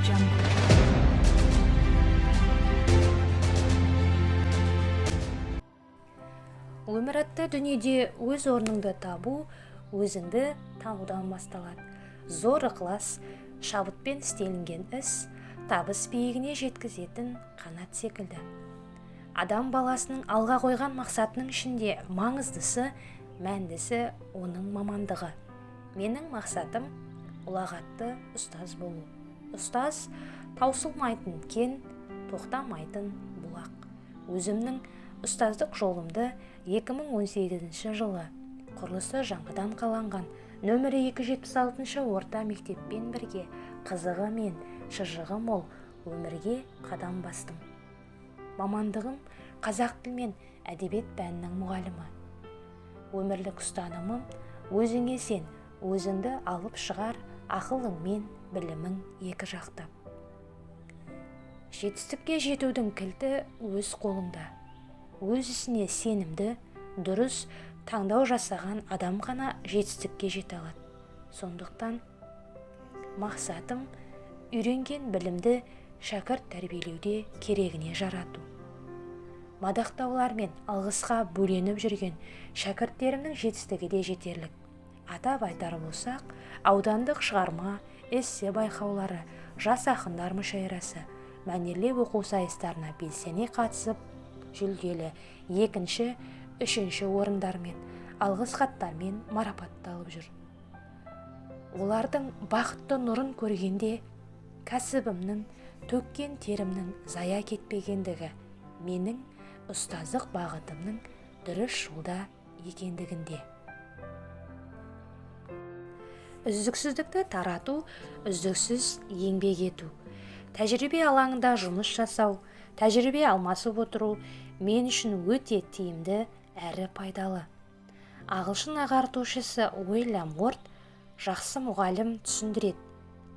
Jungle. Өмір атты дүниеде өз орныңды табу, өзіңді танудан басталады. Зор ықылас, шабытпен істелінген іс, табыс биігіне жеткізетін қанат секілді. Адам баласының алға қойған мақсатының ішінде маңыздысы, мәндісі оның мамандығы. Менің мақсатым ұлағатты ұстаз болу. Ұстаз таусылмайтын кен, тоқтамайтын бұлақ. Өзімнің ұстаздық жолымды 2018 жылы құрылысы жаңадан қаланған нөмірі 276 орта мектеппен бірге қызығы мен шыжығы мол өмірге қадам бастым. Мамандығым қазақ тіл мен әдебиет пәнінің мұғалімі. Өмірлік ұстанымым өзіңе сен, өзіңді алып шығар, ақылың мен білімің екі жақтап. Жетістікке жетудің кілті өз қолыңда. Өз ісіне сенімді, дұрыс таңдау жасаған адам ғана жетістікке жете алады. Сондықтан мақсатым үйренген білімді шәкірт тәрбиелеуде керегіне жарату. Мадақтаулар мен алғысқа бөленіп жүрген шәкірттерімнің жетістігі де жетерлік. Атап айтар болсақ, аудандық шығарма, эссе байқаулары, жас ақындар мүшәйрасы, мәнерлеп оқу сайыстарына белсене қатысып, жүлделі 2-ші, 3-ші орындармен, алғыс хаттармен марапатталып жүр. Олардың бақытты нұрын көргенде, кәсібімнің, төккен терімнің зая кетпегендігі, менің ұстаздық бағытымның дұрыс жолда екендігінде. Үздіксіздікті тарату, үздіксіз еңбек ету. Тәжірибе алаңында жұмыс жасау, тәжірибе алмасып отыру мен үшін өте тиімді әрі пайдалы. Ағылшын ағартушысы Уильям Уорд жақсы мұғалім түсіндіреді,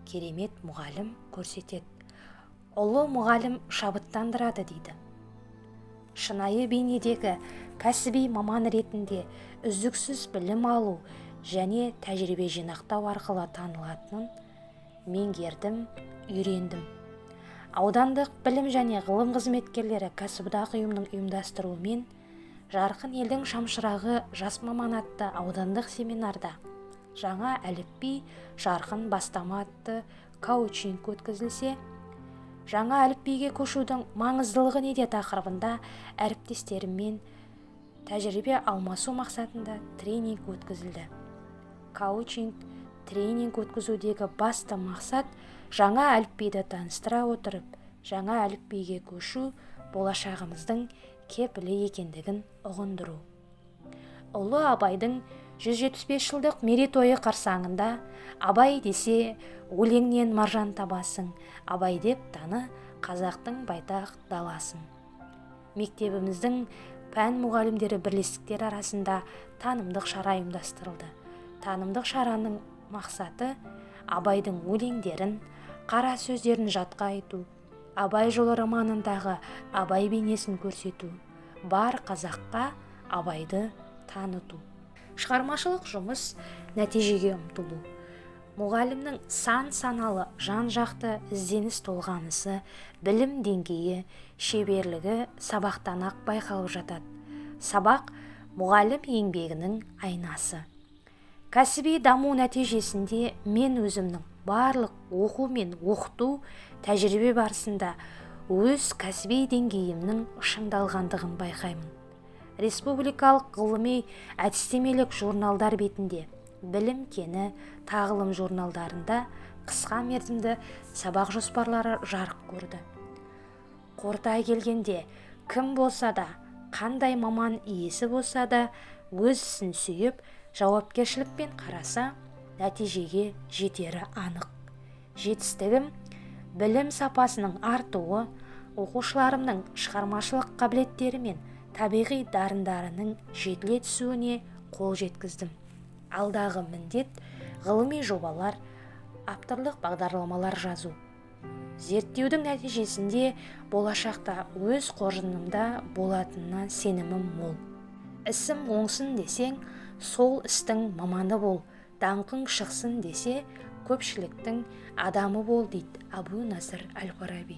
керемет мұғалім көрсетеді. Ұлы мұғалім шабыттандырады дейді. Шынайы бейнедегі кәсіби маман ретінде үздіксіз білім алу және тәжірибе жинақтау арқылы танылатынын меңгердім, үйрендім. Аудандық білім және ғылым қызметкерлері кәсіподақ ұйымының ұйымдастыруымен Жарқын елдің шамшырағы жас маман атты аудандық семинарда жаңа әліпби жарқын бастама атты коучинг өткізілсе, жаңа әліпбиге көшудің маңыздылығы неде тақырыбында әріптестеріммен тәжірибе алмасу мақсатында тренинг өткізілді. Коучинг тренинг өткізудегі басты мақсат жаңа әліпбиді таныстыра отырып, жаңа әліпбиге көшу болашағымыздың кепілі екендігін ұғындыру. Ұлы Абайдың 175 жылдық мерейтойы қарсаңында Абай десе өлеңнен маржан табасың, Абай деп таны қазақтың байтақ даласын. Мектебіміздің пән мұғалімдері бірлестіктер арасында танымдық шара ұйымдастырылды. Танымдық шараның мақсаты Абайдың өлеңдерін, қара сөздерін жатқа айту, Абай жолы романындағы Абай бейнесін көрсету, бар қазаққа Абайды таныту. Шығармашылық жұмыс нәтижеге ұмтылу. Мұғалімнің сан-саналы жан-жақты ізденіс толғанысы, білім деңгейі, шеберлігі сабақтан ақ байқалып жатады. Сабақ мұғалім еңбегінің айнасы. Кәсіби даму нәтижесінде мен өзімнің барлық оқу мен оқыту тәжірибе барысында өз кәсіби деңгейімнің шыңдалғандығын байқаймын. Республикалық ғылыми әдістемелік журналдар бетінде, білім кені тағылым журналдарында қысқа мерзімді сабақ жоспарлары жарық көрді. Қорыта келгенде, кім болса да, қандай маман иесі болса да, өз ісін сүйіп, жауапкершілікпен қараса, нәтижеге жетері анық. Жетістігім білім сапасының артуы, оқушыларымның шығармашылық қабілеттері мен табиғи дарындарының жетіле түсуіне қол жеткіздім. Алдағы міндет ғылыми жобалар, авторлық бағдарламалар жазу. Зерттеудің нәтижесінде болашақта өз қоржынымда болатынына сенімім мол. Ісім оңсын десең, сол істің маманы бол. Даңқың шықсын десе, көпшіліктің адамы бол дейді Абу Насыр әл-Фараби.